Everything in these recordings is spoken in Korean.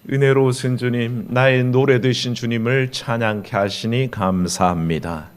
은혜로우신 주님, 나의 노래 되신 주님을 찬양케 하시니 감사합니다.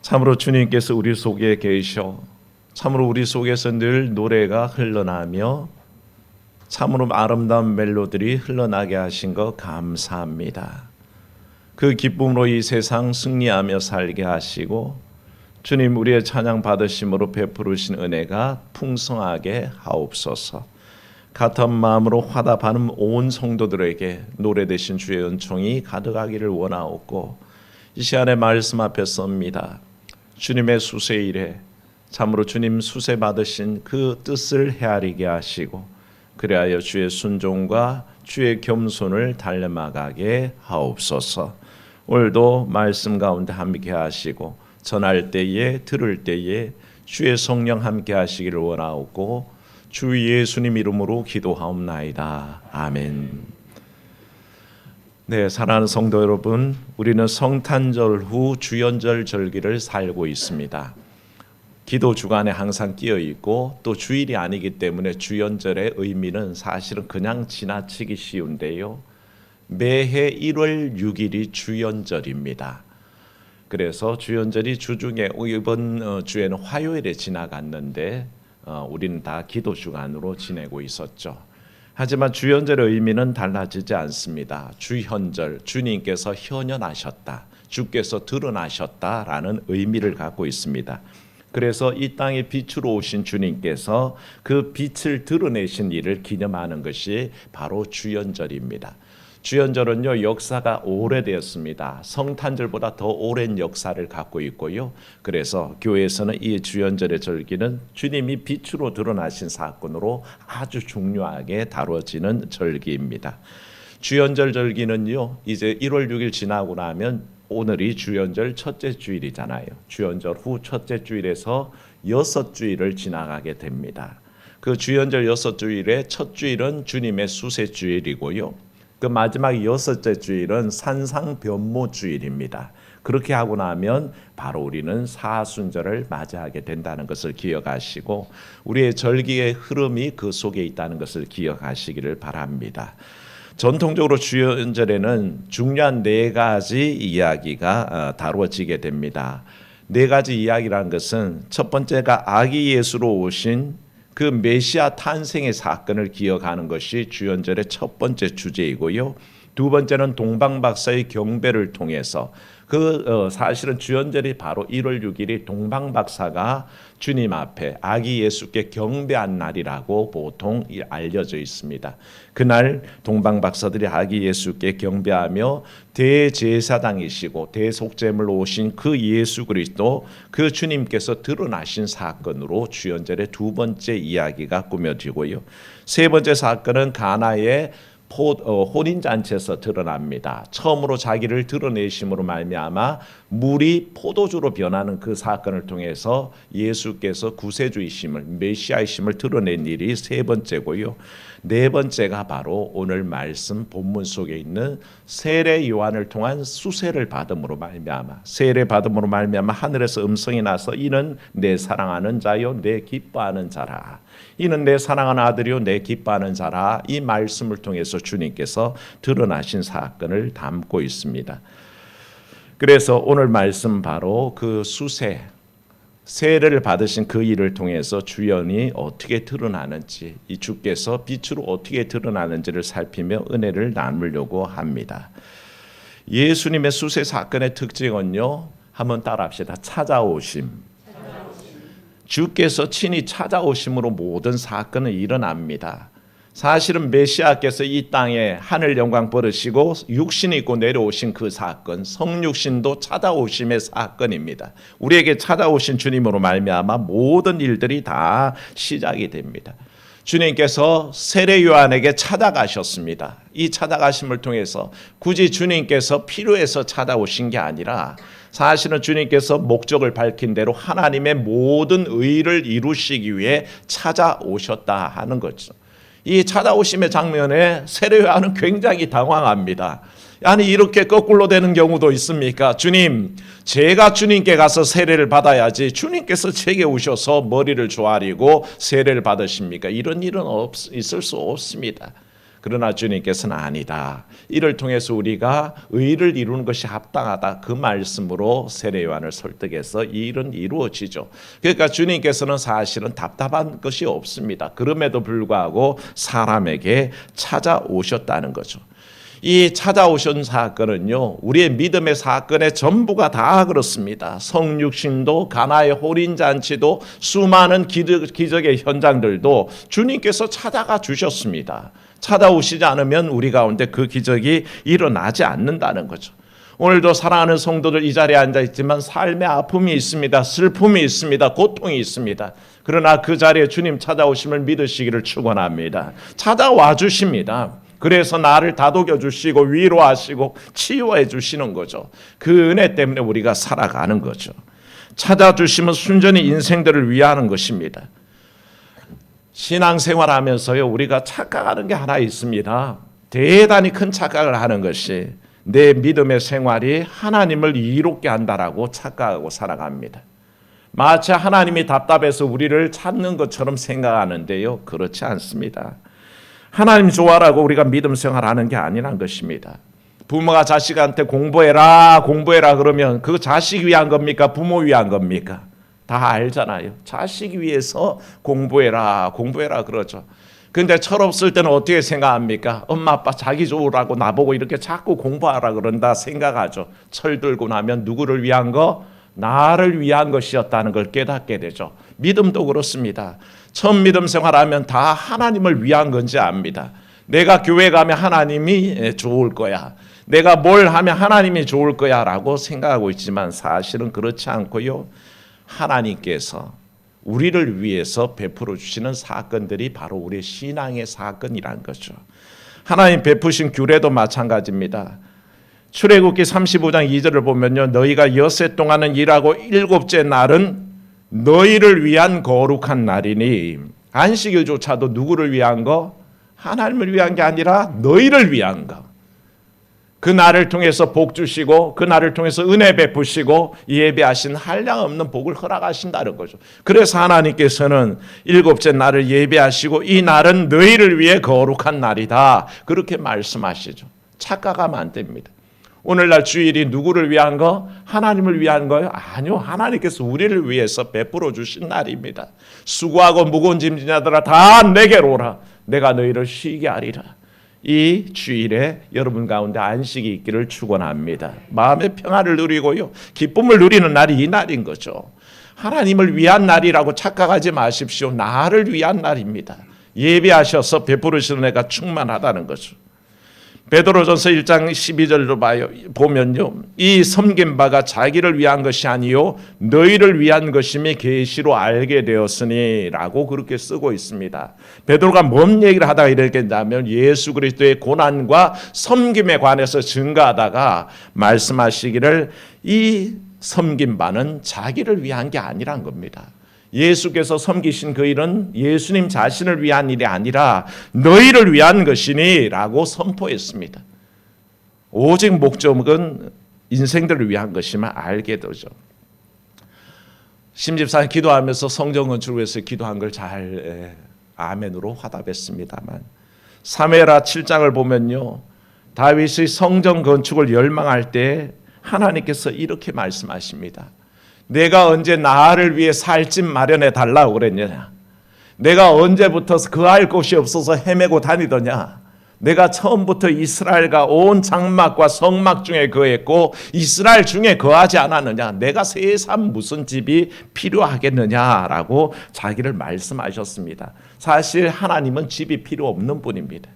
참으로 주님께서 우리 속에 계셔 참으로 우리 속에서 늘 노래가 흘러나며 참으로 아름다운 멜로디들이 흘러나게 하신 것 감사합니다. 그 기쁨으로 이 세상 승리하며 살게 하시고 주님 우리의 찬양 받으심으로 베푸르신 은혜가 풍성하게 하옵소서. 같은 마음으로 화답하는 온 성도들에게 노래 되신 주의 은총이 가득하기를 원하옵고 이 시간에 말씀 앞에 섭니다. 주님의 수세일에 참으로 주님 수세 받으신 그 뜻을 헤아리게 하시고 그리하여 주의 순종과 주의 겸손을 달려나가게 하옵소서. 오늘도 말씀 가운데 함께 하시고 전할 때에 들을 때에 주의 성령 함께 하시기를 원하옵고 주 예수님 이름으로 기도하옵나이다. 아멘. 네, 사랑하는 성도 여러분, 우리는 성탄절 후 주연절 절기를 살고 있습니다. 기도 주간에 항상 끼어 있고 또 주일이 아니기 때문에 주연절의 의미는 사실은 그냥 지나치기 쉬운데요. 매해 1월 6일이 주연절입니다. 그래서 주연절이 주중에 이번 주에는 화요일에 지나갔는데 우리는 다 기도 주간으로 지내고 있었죠. 하지만 주연절의 의미는 달라지지 않습니다. 주현절, 주님께서 현현하셨다, 주께서 드러나셨다라는 의미를 갖고 있습니다. 그래서 이 땅에 빛으로 오신 주님께서 그 빛을 드러내신 일을 기념하는 것이 바로 주연절입니다. 주연절은요 역사가 오래되었습니다. 성탄절보다 더 오랜 역사를 갖고 있고요. 그래서 교회에서는 이 주연절의 절기는 주님이 빛으로 드러나신 사건으로 아주 중요하게 다뤄지는 절기입니다. 주연절 절기는요 이제 1월 6일 지나고 나면 오늘이 주연절 첫째 주일이잖아요. 주연절 후 첫째 주일에서 여섯 주일을 지나가게 됩니다. 그 주연절 여섯 주일의 첫 주일은 주님의 수세 주일이고요. 그 마지막 여섯째 주일은 산상변모 주일입니다. 그렇게 하고 나면 바로 우리는 사순절을 맞이하게 된다는 것을 기억하시고 우리의 절기의 흐름이 그 속에 있다는 것을 기억하시기를 바랍니다. 전통적으로 주연절에는 중요한 네 가지 이야기가 다루어지게 됩니다. 네 가지 이야기라는 것은 첫 번째가 아기 예수로 오신 그 메시아 탄생의 사건을 기억하는 것이 주연절의 첫 번째 주제이고요. 두 번째는 동방박사의 경배를 통해서 사실은 주연절이 바로 1월 6일이 동방박사가 주님 앞에 아기 예수께 경배한 날이라고 보통 알려져 있습니다. 그날 동방박사들이 아기 예수께 경배하며 대제사장이시고 대속제물로 오신 그 예수 그리스도 그 주님께서 드러나신 사건으로 주연절의 두 번째 이야기가 꾸며지고요. 세 번째 사건은 가나의 혼인잔치에서 드러납니다. 처음으로 자기를 드러내심으로 말미암아 물이 포도주로 변하는 그 사건을 통해서 예수께서 구세주이심을 메시아이심을 드러낸 일이 세 번째고요. 네 번째가 바로 오늘 말씀 본문 속에 있는 세례 요한을 통한 수세를 받음으로 말미암아 세례 받음으로 말미암아 하늘에서 음성이 나서 이는 내 사랑하는 자요 내 기뻐하는 자라. 이는 내 사랑하는 아들이요 내 기뻐하는 자라. 이 말씀을 통해서 주님께서 드러나신 사건을 담고 있습니다. 그래서 오늘 말씀 바로 그 수세 세례를 받으신 그 일을 통해서 주연이 어떻게 드러나는지 이 주께서 빛으로 어떻게 드러나는지를 살피며 은혜를 나누려고 합니다. 예수님의 수세 사건의 특징은요 한번 따라합시다. 찾아오심. 주께서 친히 찾아오심으로 모든 사건은 일어납니다. 사실은 메시아께서 이 땅에 하늘 영광 버리시고 육신이 입고 내려오신 그 사건, 성육신도 찾아오심의 사건입니다. 우리에게 찾아오신 주님으로 말미암아 모든 일들이 다 시작이 됩니다. 주님께서 세례 요한에게 찾아가셨습니다. 이 찾아가심을 통해서 굳이 주님께서 필요해서 찾아오신 게 아니라 사실은 주님께서 목적을 밝힌 대로 하나님의 모든 의를 이루시기 위해 찾아오셨다 하는 거죠. 이 찾아오심의 장면에 세례 요한은 굉장히 당황합니다. 아니 이렇게 거꾸로 되는 경우도 있습니까? 주님, 제가 주님께 가서 세례를 받아야지 주님께서 제게 오셔서 머리를 조아리고 세례를 받으십니까? 이런 일은 있을 수 없습니다. 그러나 주님께서는 아니다. 이를 통해서 우리가 의를 이루는 것이 합당하다. 그 말씀으로 세례 요한을 설득해서 이 일은 이루어지죠. 그러니까 주님께서는 사실은 답답한 것이 없습니다. 그럼에도 불구하고 사람에게 찾아오셨다는 거죠. 이 찾아오신 사건은요, 우리의 믿음의 사건의 전부가 다 그렇습니다. 성육신도, 가나의 혼인잔치도, 수많은 기적의 현장들도 주님께서 찾아가 주셨습니다. 찾아오시지 않으면 우리 가운데 그 기적이 일어나지 않는다는 거죠. 오늘도 사랑하는 성도들 이 자리에 앉아 있지만 삶의 아픔이 있습니다. 슬픔이 있습니다. 고통이 있습니다. 그러나 그 자리에 주님 찾아오심을 믿으시기를 축원합니다. 찾아와 주십니다. 그래서 나를 다독여 주시고 위로하시고 치유해 주시는 거죠. 그 은혜 때문에 우리가 살아가는 거죠. 찾아주시면 순전히 인생들을 위하는 것입니다. 신앙생활하면서요, 우리가 착각하는 게 하나 있습니다. 대단히 큰 착각을 하는 것이 내 믿음의 생활이 하나님을 이롭게 한다라고 착각하고 살아갑니다. 마치 하나님이 답답해서 우리를 찾는 것처럼 생각하는데요, 그렇지 않습니다. 하나님 좋아라고 우리가 믿음 생활하는 게 아니란 것입니다. 부모가 자식한테 공부해라 그러면 그 자식 위한 겁니까? 부모 위한 겁니까? 다 알잖아요. 자식 위해서 공부해라 그러죠. 근데 철없을 때는 어떻게 생각합니까? 엄마 아빠 자기 좋으라고 나보고 이렇게 자꾸 공부하라 그런다 생각하죠. 철 들고 나면 누구를 위한 거? 나를 위한 것이었다는 걸 깨닫게 되죠. 믿음도 그렇습니다. 처음 믿음 생활하면 다 하나님을 위한 건지 압니다. 내가 교회 가면 하나님이 좋을 거야. 내가 뭘 하면 하나님이 좋을 거야 라고 생각하고 있지만 사실은 그렇지 않고요. 하나님께서 우리를 위해서 베풀어 주시는 사건들이 바로 우리의 신앙의 사건이라는 거죠. 하나님 베푸신 규례도 마찬가지입니다. 출애굽기 35장 2절을 보면요, 너희가 엿새 동안은 일하고 일곱째 날은 너희를 위한 거룩한 날이니, 안식일조차도 누구를 위한 거? 하나님을 위한 게 아니라 너희를 위한 거. 그 날을 통해서 복 주시고 그 날을 통해서 은혜 베푸시고 예배하신 한량없는 복을 허락하신다는 거죠. 그래서 하나님께서는 일곱째 날을 예배하시고 이 날은 너희를 위해 거룩한 날이다, 그렇게 말씀하시죠. 착각하면 안 됩니다. 오늘날 주일이 누구를 위한 거? 하나님을 위한 거예요? 아니요. 하나님께서 우리를 위해서 베풀어 주신 날입니다. 수고하고 무거운 짐진 자들아 다 내게로 오라. 내가 너희를 쉬게 하리라. 이 주일에 여러분 가운데 안식이 있기를 축원합니다. 마음의 평안을 누리고요, 기쁨을 누리는 날이 이 날인 거죠. 하나님을 위한 날이라고 착각하지 마십시오. 나를 위한 날입니다. 예배하셔서 베푸르시는 애가 충만하다는 거죠. 베드로전서 1장 12절로 보면요, 이 섬긴 바가 자기를 위한 것이 아니요 너희를 위한 것임이 계시로 알게 되었으니 라고 그렇게 쓰고 있습니다. 베드로가 뭔 얘기를 하다가 이렇게 했냐면 예수 그리스도의 고난과 섬김에 관해서 증거하다가 말씀하시기를 이 섬긴 바는 자기를 위한 게 아니란 겁니다. 예수께서 섬기신 그 일은 예수님 자신을 위한 일이 아니라 너희를 위한 것이니 라고 선포했습니다. 오직 목적은 인생들을 위한 것임을 알게 되죠. 심집사님 기도하면서 성전 건축을 위해서 기도한 걸 잘 아멘으로 화답했습니다만, 사무엘하 7장을 보면요, 다윗의 성전 건축을 열망할 때 하나님께서 이렇게 말씀하십니다. 내가 언제 나를 위해 살 집 마련해 달라고 그랬느냐? 내가 언제부터 거할 곳이 없어서 헤매고 다니더냐? 내가 처음부터 이스라엘과 온 장막과 성막 중에 거했고 이스라엘 중에 거하지 않았느냐? 내가 세상 무슨 집이 필요하겠느냐라고 자기를 말씀하셨습니다. 사실 하나님은 집이 필요 없는 분입니다.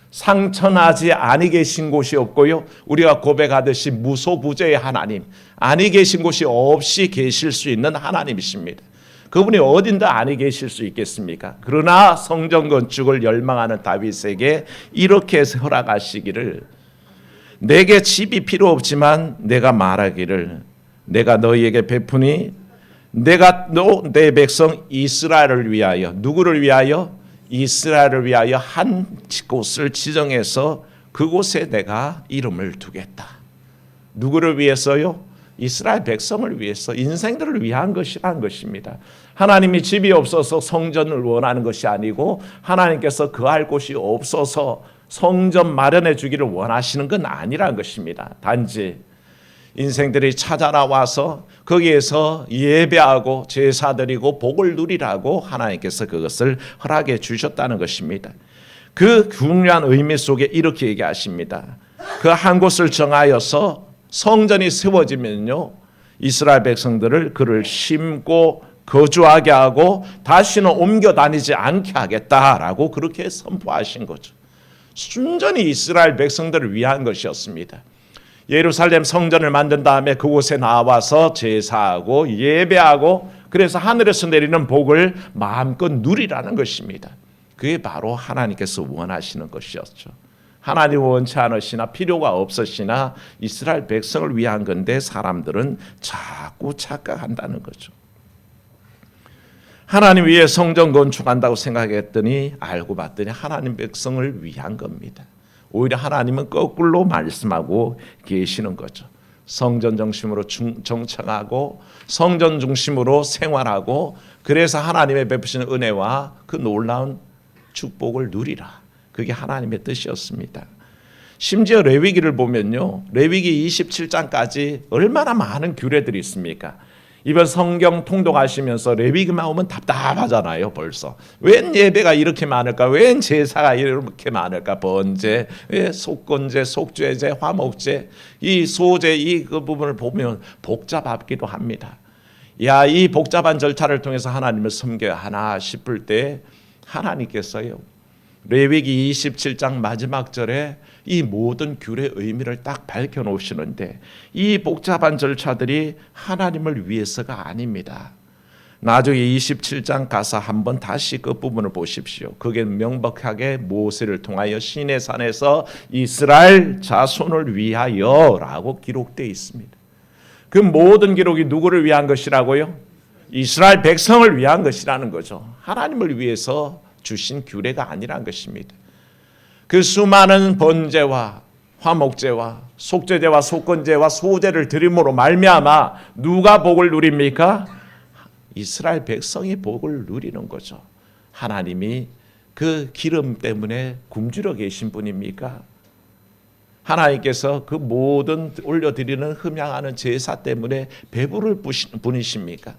상천하지 아니 계신 곳이 없고요, 우리가 고백하듯이 무소부재의 하나님, 아니 계신 곳이 없이 계실 수 있는 하나님이십니다. 그분이 어딘데 아니 계실 수 있겠습니까? 그러나 성전 건축을 열망하는 다윗에게 이렇게 허락하시기를, 내게 집이 필요 없지만 내가 말하기를 내가 너희에게 베푸니 내가 내 백성 이스라엘을 위하여, 누구를 위하여? 이스라엘을 위하여 한 곳을 지정해서 그곳에 내가 이름을 두겠다. 누구를 위해서요? 이스라엘 백성을 위해서, 인생들을 위한 것이란 것입니다. 하나님이 집이 없어서 성전을 원하는 것이 아니고 하나님께서 거할 곳이 없어서 성전 마련해 주기를 원하시는 건 아니라는 것입니다. 단지 인생들이 찾아 나와서 거기에서 예배하고 제사 드리고 복을 누리라고 하나님께서 그것을 허락해 주셨다는 것입니다. 그 중요한 의미 속에 이렇게 얘기하십니다. 그 한 곳을 정하여서 성전이 세워지면요, 이스라엘 백성들을 그를 심고 거주하게 하고 다시는 옮겨 다니지 않게 하겠다라고 그렇게 선포하신 거죠. 순전히 이스라엘 백성들을 위한 것이었습니다. 예루살렘 성전을 만든 다음에 그곳에 나와서 제사하고 예배하고 그래서 하늘에서 내리는 복을 마음껏 누리라는 것입니다. 그게 바로 하나님께서 원하시는 것이었죠. 하나님 원치 않으시나 필요가 없으시나 이스라엘 백성을 위한 건데 사람들은 자꾸 착각한다는 거죠. 하나님 위해 성전 건축한다고 생각했더니 알고 봤더니 하나님 백성을 위한 겁니다. 오히려 하나님은 거꾸로 말씀하고 계시는 거죠. 성전 중심으로 정착하고 성전 중심으로 생활하고 그래서 하나님의 베푸시는 은혜와 그 놀라운 축복을 누리라. 그게 하나님의 뜻이었습니다. 심지어 레위기를 보면요, 레위기 27장까지 얼마나 많은 규례들이 있습니까? 이번 성경 통독하시면서 레위기만 오면 답답하잖아요. 벌써 웬 예배가 이렇게 많을까, 웬 제사가 이렇게 많을까, 번제, 속건제, 속죄제, 화목제, 이 소제, 그 부분을 보면 복잡하기도 합니다. 야, 이 복잡한 절차를 통해서 하나님을 섬겨야 하나 싶을 때 하나님께서요, 레위기 27장 마지막 절에 이 모든 규례의 의미를 딱 밝혀놓으시는데 이 복잡한 절차들이 하나님을 위해서가 아닙니다. 나중에 27장 가서 한번 다시 그 부분을 보십시오. 그게 명백하게 모세를 통하여 시내산에서 이스라엘 자손을 위하여라고 기록되어 있습니다. 그 모든 기록이 누구를 위한 것이라고요? 이스라엘 백성을 위한 것이라는 거죠. 하나님을 위해서 주신 규례가 아니란 것입니다. 그 수많은 번제와 화목제와 속죄제와 속건제와 소제를 드림으로 말미암아 누가 복을 누립니까? 이스라엘 백성이 복을 누리는 거죠. 하나님이 그 기름 때문에 굶주려 계신 분입니까? 하나님께서 그 모든 올려드리는 흠양하는 제사 때문에 배부를 분이십니까?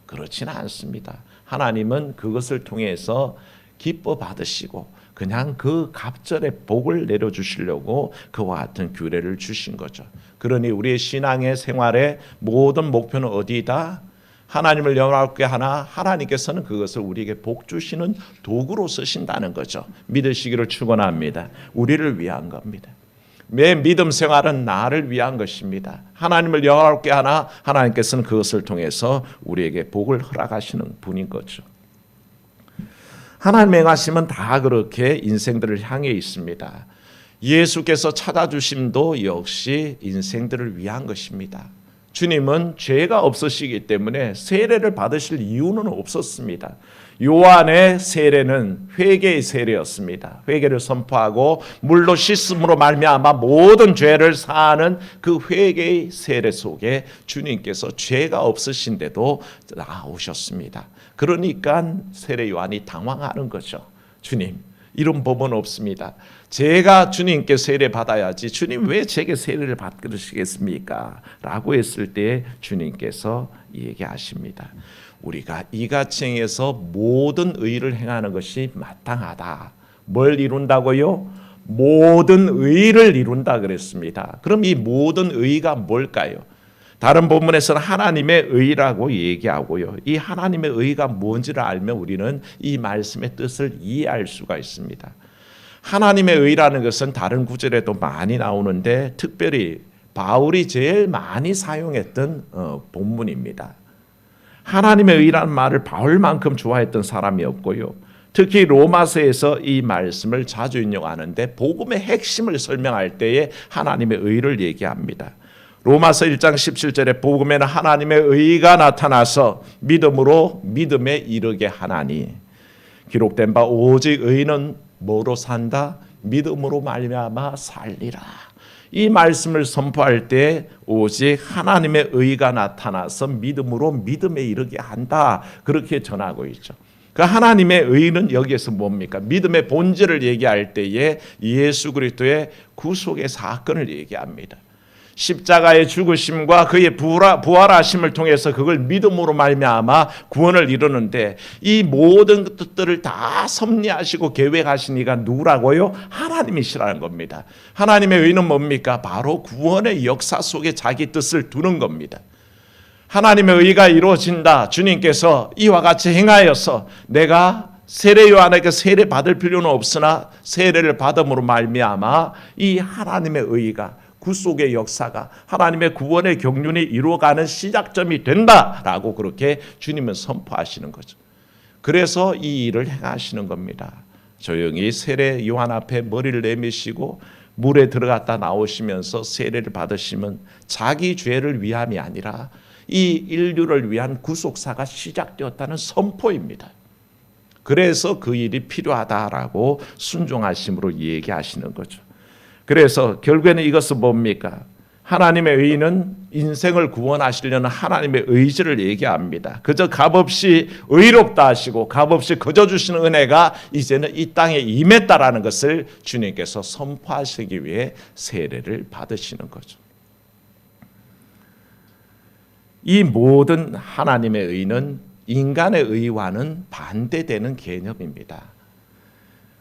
그렇지는 않습니다. 하나님은 그것을 통해서 기뻐 받으시고 그냥 그 갑절의 복을 내려주시려고 그와 같은 규례를 주신 거죠. 그러니 우리의 신앙의 생활의 모든 목표는 어디다? 하나님을 영화롭게 하나 하나님께서는 그것을 우리에게 복 주시는 도구로 쓰신다는 거죠. 믿으시기를 축원합니다. 우리를 위한 겁니다. 내 믿음 생활은 나를 위한 것입니다. 하나님을 영화롭게 하나 하나님께서는 그것을 통해서 우리에게 복을 허락하시는 분인 거죠. 하나님의 행하심은 다 그렇게 인생들을 향해 있습니다. 예수께서 찾아주심도 역시 인생들을 위한 것입니다. 주님은 죄가 없으시기 때문에 세례를 받으실 이유는 없었습니다. 요한의 세례는 회개의 세례였습니다. 회개를 선포하고 물로 씻음으로 말미암아 모든 죄를 사하는 그 회개의 세례 속에 주님께서 죄가 없으신데도 나오셨습니다. 그러니까 세례 요한이 당황하는 거죠. 주님, 이런 법은 없습니다. 제가 주님께 세례 받아야지 주님 왜 제게 세례를 받으시겠습니까? 라고 했을 때 주님께서 얘기하십니다. 우리가 이같이 행해서 모든 의를 행하는 것이 마땅하다. 뭘 이룬다고요? 모든 의를 이룬다 그랬습니다. 그럼 이 모든 의가 뭘까요? 다른 본문에서는 하나님의 의라고 얘기하고요. 이 하나님의 의가 뭔지를 알면 우리는 이 말씀의 뜻을 이해할 수가 있습니다. 하나님의 의라는 것은 다른 구절에도 많이 나오는데 특별히 바울이 제일 많이 사용했던 본문입니다. 하나님의 의라는 말을 바울만큼 좋아했던 사람이 없고요. 특히 로마서에서 이 말씀을 자주 인용하는데 복음의 핵심을 설명할 때에 하나님의 의를 얘기합니다. 로마서 1장 17절에 복음에는 하나님의 의가 나타나서 믿음으로 믿음에 이르게 하나니 기록된 바 오직 의는 뭐로 산다? 믿음으로 말미암아 살리라. 이 말씀을 선포할 때 오직 하나님의 의가 나타나서 믿음으로 믿음에 이르게 한다. 그렇게 전하고 있죠. 그 하나님의 의는 여기에서 뭡니까? 믿음의 본질을 얘기할 때에 예수 그리스도의 구속의 사건을 얘기합니다. 십자가의 죽으심과 그의 부활하심을 통해서 그걸 믿음으로 말미암아 구원을 이루는데, 이 모든 것들을 다 섭리하시고 계획하신 이가 누구라고요? 하나님이시라는 겁니다. 하나님의 의는 뭡니까? 바로 구원의 역사 속에 자기 뜻을 두는 겁니다. 하나님의 의가 이루어진다. 주님께서 이와 같이 행하여서 내가 세례 요한에게 세례 받을 필요는 없으나 세례를 받음으로 말미암아 이 하나님의 의가, 구속의 역사가, 하나님의 구원의 경륜이 이루어가는 시작점이 된다라고 그렇게 주님은 선포하시는 거죠. 그래서 이 일을 행하시는 겁니다. 조용히 세례 요한 앞에 머리를 내미시고 물에 들어갔다 나오시면서 세례를 받으시면 자기 죄를 위함이 아니라 이 인류를 위한 구속사가 시작되었다는 선포입니다. 그래서 그 일이 필요하다라고 순종하심으로 얘기하시는 거죠. 그래서 결국에는 이것은 뭡니까? 하나님의 의는 인생을 구원하시려는 하나님의 의지를 얘기합니다. 그저 값없이 의롭다 하시고 값없이 거저 주시는 은혜가 이제는 이 땅에 임했다라는 것을 주님께서 선포하시기 위해 세례를 받으시는 거죠. 이 모든 하나님의 의는 인간의 의와는 반대되는 개념입니다.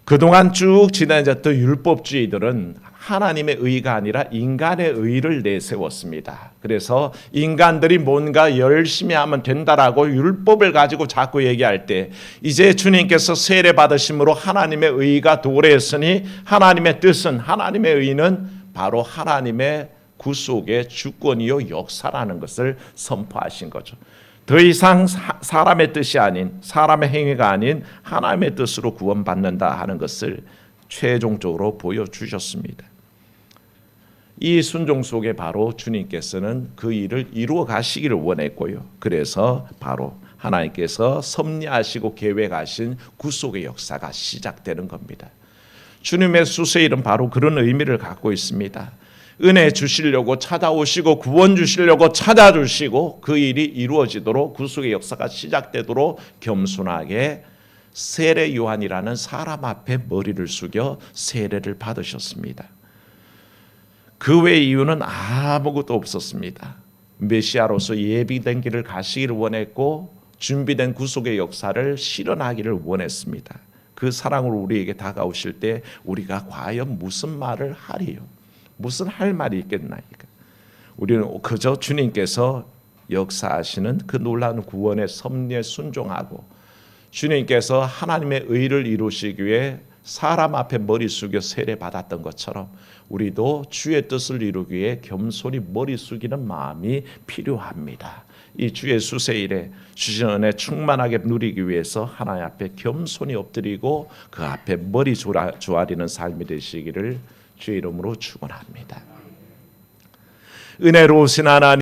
그동안 쭉 지나졌던 율법주의들은 하나님의 의가 아니라 인간의 의를 내세웠습니다. 그래서 인간들이 뭔가 열심히 하면 된다라고 율법을 가지고 자꾸 얘기할 때, 이제 주님께서 세례 받으심으로 하나님의 의가 도래했으니 하나님의 뜻은, 하나님의 의는 바로 하나님의 구속의 주권이요 역사라는 것을 선포하신 거죠. 더 이상 사람의 뜻이 아닌, 사람의 행위가 아닌 하나님의 뜻으로 구원받는다 하는 것을 최종적으로 보여주셨습니다. 이 순종 속에 바로 주님께서는 그 일을 이루어 가시기를 원했고요. 그래서 바로 하나님께서 섭리하시고 계획하신 구속의 역사가 시작되는 겁니다. 주님의 수세일은 바로 그런 의미를 갖고 있습니다. 은혜 주시려고 찾아오시고 구원 주시려고 찾아주시고 그 일이 이루어지도록, 구속의 역사가 시작되도록 겸손하게 세례 요한이라는 사람 앞에 머리를 숙여 세례를 받으셨습니다. 그 외 이유는 아무것도 없었습니다. 메시아로서 예비된 길을 가시기를 원했고 준비된 구속의 역사를 실현하기를 원했습니다. 그 사랑으로 우리에게 다가오실 때 우리가 과연 무슨 말을 하리요? 무슨 할 말이 있겠나이까? 우리는 그저 주님께서 역사하시는 그 놀라운 구원의 섭리에 순종하고 주님께서 하나님의 의를 이루시기 위해 사람 앞에 머리 숙여 세례 받았던 것처럼 우리도 주의 뜻을 이루기 위해 겸손히 머리 숙이는 마음이 필요합니다. 이 주의 수세일에 주신 은혜 충만하게 누리기 위해서 하나님 앞에 겸손히 엎드리고 그 앞에 머리 조아리는 삶이 되시기를 주의 이름으로 축원합니다. 은혜로우신 하나님,